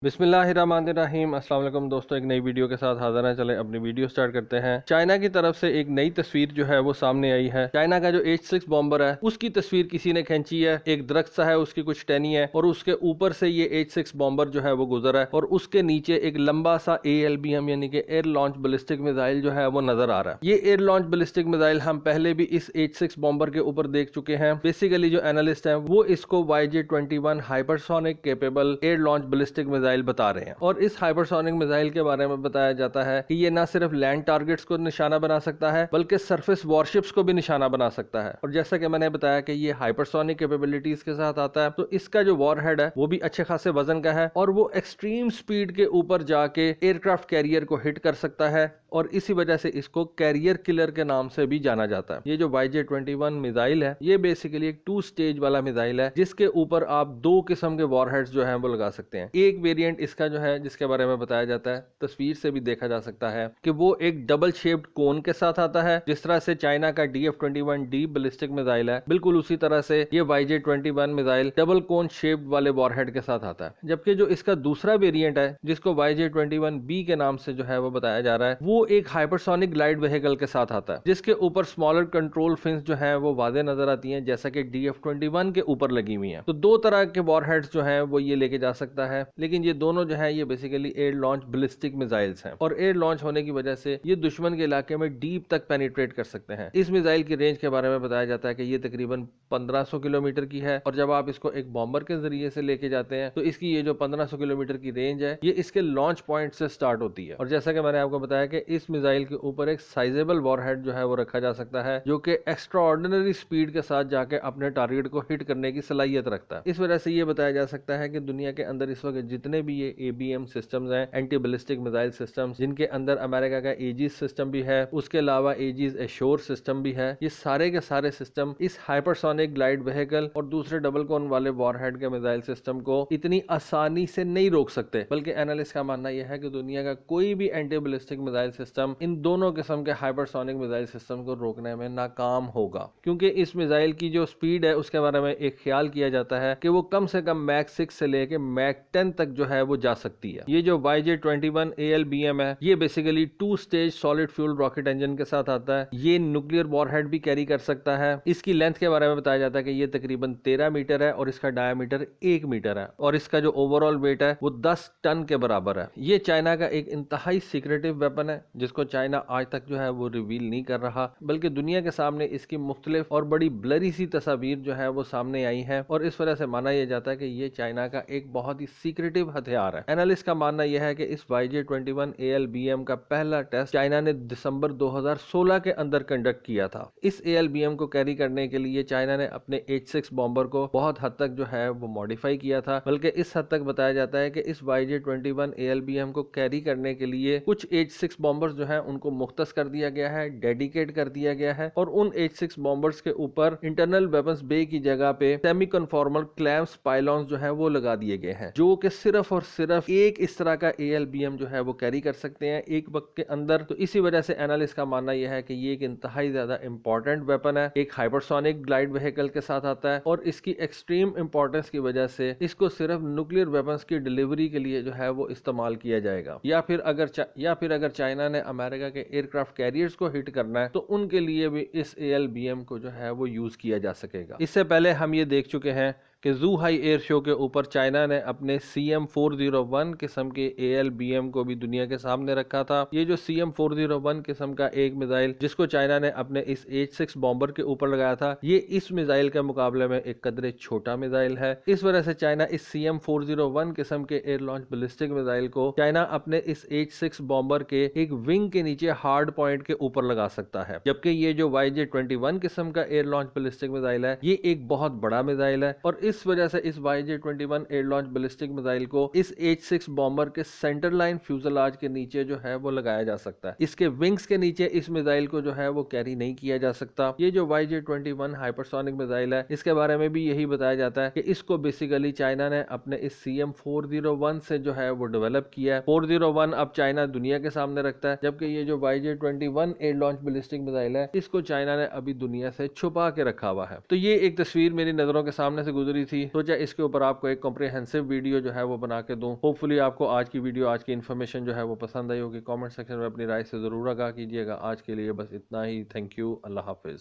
बिस्मिल्लाहिर्रहमानिर्रहीम। अस्सलाम वालेकुम दोस्तों, एक नई वीडियो के साथ हाजिर हैं। चले अपनी वीडियो स्टार्ट करते हैं। चाइना की तरफ से एक नई तस्वीर जो है वो सामने आई है। चाइना का जो H-6 बॉम्बर है उसकी तस्वीर किसी ने खींची है। एक दरख्त सा है, उसकी कुछ टहनी है और उसके ऊपर से ये H-6 बॉम्बर जो है वो गुजरा है और उसके नीचे एक लंबा सा ALBM यानी कि एयर लॉन्च बैलिस्टिक मिसाइल जो है वो नजर आ रहा है। ये एयर लॉन्च बैलिस्टिक मिसाइल हम पहले भी इस H-6 बॉम्बर के ऊपर देख चुके हैं। बेसिकली जो एनालिस्ट है वो इसको YJ-21 hypersonic capable air launch ballistic missile बता रहे हैं। और इस हाइपरसोनिक मिसाइल के बारे में बताया जाता है कि ये न सिर्फ लैंड टारगेट्स को निशाना बना सकता है बल्कि सरफेस वॉरशिप्स को भी निशाना बना सकता है। और जैसा कि मैंने बताया कि ये हाइपरसोनिक कैपेबिलिटीज के साथ आता है, तो इसका जो वॉरहेड है वो भी अच्छे खासे वजन का है और वो एक्सट्रीम स्पीड के ऊपर जाके एयरक्राफ्ट कैरियर को हिट कर सकता है और इसी वजह से इसको कैरियर किलर के नाम से भी जाना जाता है। ये जो YJ-21 मिसाइल है ये बेसिकली एक 2 स्टेज वाला मिसाइल है जिसके ऊपर आप 2 किस्म के वॉरहेड्स जो हैं वो लगा सकते हैं। एक वेरिएंट इसका जो है जिसके बारे में बताया जाता है, तस्वीर से भी देखा जा सकता है कि वो एक डबल शेप्ड कोन के साथ आता है। जिस तरह से चाइना का DF-21D बैलिस्टिक मिसाइल है, बिल्कुल उसी तरह से ये YJ-21 मिसाइल डबल कोन शेप्ड वाले वॉरहेड के साथ आता है। जबकि जो इसका दूसरा वेरिएंट है जिसको YJ-21B के नाम से जो है वो बताया जा रहा है, वो एक हाइपरसोनिक ग्लाइड व्हीकल के साथ आता है जिसके ऊपर स्मॉलर कंट्रोल फिन्स जो है वो वादे नजर आती हैं, जैसा कि DF-21 के ऊपर लगी हुई हैं। तो 2 तरह के वॉरहेड्स जो हैं वो ये लेके जा सकता है, लेकिन ये दोनों जो है ये basically air launch ballistic missiles हैं और एयर लॉन्च होने की वजह से ये दुश्मन के इलाके में डीप तक पेनिट्रेट कर सकते हैं। इस मिसाइल की रेंज के बारे में बताया जाता है कि ये तकरीबन 1500 किलोमीटर की है और जब आप इसको एक बॉम्बर के जरिए से लेके जाते हैं तो इसकी ये जो 1500 किलोमीटर की रेंज है ये इसके लॉन्च पॉइंट से स्टार्ट होती है। और जैसा कि मैंने आपको बताया कि इस मिसाइल के ऊपर एक साइजेबल वॉरहेड जो है वो रखा जा सकता है जो कि एक्स्ट्रा ऑर्डिनरी स्पीड के साथ जाके अपने टारगेट को हिट करने की सलाहियत रखता है। इस वजह से ये बताया जा सकता है कि दुनिया के अंदर इस वक्त जितने भी ये ABM सिस्टम्स हैं, एंटी बैलिस्टिक मिसाइल सिस्टम्स, जिनके अंदर अमेरिका का एजिस सिस्टम भी है, उसके अलावा एजिस एश्योर सिस्टम भी है, ये सारे के सारे सिस्टम इस हाइपरसोनिक ग्लाइड व्हीकल और दूसरे डबल कोन वाले वॉरहेड के मिसाइल सिस्टम को इतनी आसानी से नहीं रोक सकते। बल्कि एनालिस्ट का मानना यह है कि दुनिया का कोई भी anti ballistic missile system in दोनों किस्म के हाइपरसोनिक मिसाइल सिस्टम को रोकने में नाकाम होगा, क्योंकि इस मिसाइल की जो स्पीड है उसके बारे में एक ख्याल किया जाता है कि वो कम से कम मैक 6 से लेके मैक 10 तक जो है वो जा सकती है। ये जो YJ-21 ALBM है ये basically 2 stage solid fuel rocket engine के साथ आता है। ये न्यूक्लियर वॉरहेड भी कैरी कर सकता है। इसकी लेंथ के बारे में बताया जाता है कि ये तकरीबन 13 मीटर है और इसका डायमीटर 1 मीटर है और इसका जो ओवरऑल वेट है वो 10 टन के बराबर है। ये चाइना का एक इंतहाई सीक्रेटिव वेपन है जिसको चाइना आज तक जो है वो रिवील नहीं कर रहा, बल्कि दुनिया के सामने इसकी मुख्तलिफ और बड़ी ब्लरी सी तस्वीर जो है वो सामने आई है और इस वजह से माना यह जाता है कि ये चाइना का एक बहुत ही सीक्रेटिव हथियार है। एनालिस्ट का मानना यह है कि इस YJ-21 ALBM का पहला टेस्ट चाइना ने दिसंबर 2016 के अंदर कंडक्ट किया था। इस ALBM को कैरी करने के लिए चाइना ने अपने H-6 बॉम्बर को बहुत हद तक जो है वो मॉडिफाई किया था, बल्कि इस हद तक बताया जाता है कि इस YJ-21 ALBM को कैरी करने के लिए कुछ H-6 बॉम्बर्स जो है उनको मुख्तस कर दिया गया है, डेडिकेट कर दिया गया है और उन H-6 बॉम्बर्स के ऊपर इंटरनल वेपन्स बे की जगह पे सेमी कन्फॉर्मल क्लैम्प्स पाइलॉन्स जो है वो लगा दिए गए हैं, जो कि सिर्फ और सिर्फ एक इस तरह का ALBM जो है वो कैरी कर सकते हैं एक वक्त के अंदर। तो इसी वजह से एनालिस्ट का मानना यह है कि ये एक इंतहाई ज्यादा इंपॉर्टेंट वेपन है, एक हाइपरसोनिक ग्लाइड व्हीकल के साथ आता है और इसकी एक्सट्रीम इंपॉर्टेंस की वजह से इसको सिर्फ न्यूक्लियर वेपन्स की डिलीवरी के लिए जो है वो इस्तेमाल किया जाएगा, या फिर अगर चाइना ने अमेरिका के एयरक्राफ्ट कैरियर्स को हिट करना है तो उनके लिए भी इस ALBM को जो है वो यूज किया जा सकेगा। इससे पहले हम ये देख चुके हैं कि ज़ूहाई एयर शो के ऊपर चाइना ने अपने CM-401 किस्म के ALBM को भी दुनिया के सामने रखा था। ये जो CM-401 किस्म का एक मिसाइल जिसको चाइना ने अपने इस H-6 बॉम्बर के ऊपर लगाया था, ये इस मिसाइल के मुकाबले में एक कदरे छोटा मिसाइल है। इस वजह से चाइना इस CM-401 किस्म के एयर लॉन्च बैलिस्टिक मिसाइल को चाइना अपने इस H-6 बॉम्बर के एक विंग के नीचे हार्ड पॉइंट के ऊपर लगा सकता है। जबकि ये जो YJ-21 किस्म का एयर लॉन्च बैलिस्टिक मिसाइल है ये एक बहुत बड़ा मिसाइल है और इस वजह से इस YJ-21 air launch ballistic missile को इस H-6 बॉम्बर के सेंटर लाइन फ्यूजलाज के नीचे जो है वो लगाया जा सकता है। इसके विंग्स के नीचे इस मिसाइल को जो है वो कैरी नहीं किया जा सकता। ये जो YJ-21 हाइपरसोनिक मिसाइल है इसके बारे में भी यही बताया जाता है कि इसको बेसिकली चाइना ने अपने इस CM-401 से जो है वो डेवलप किया है। 401 अब चाइना दुनिया के सामने रखता है, जबकि ये जो YJ-21 air launch ballistic missile है इसको चाइना ने अभी दुनिया से छुपा के रखा हुआ है। तो ये एक तस्वीर मेरी नजरों के सामने से गुजरी रही थी, सोचा इसके ऊपर आपको एक कॉम्प्रिहेंसिव वीडियो जो है वो बना के दूं। होपफुली आपको आज की वीडियो, आज की इन्फॉर्मेशन जो है वो पसंद आई होगी। कमेंट सेक्शन में अपनी राय से जरूर आगाह कीजिएगा। आज के लिए बस इतना ही। Thank you. Allah Hafiz.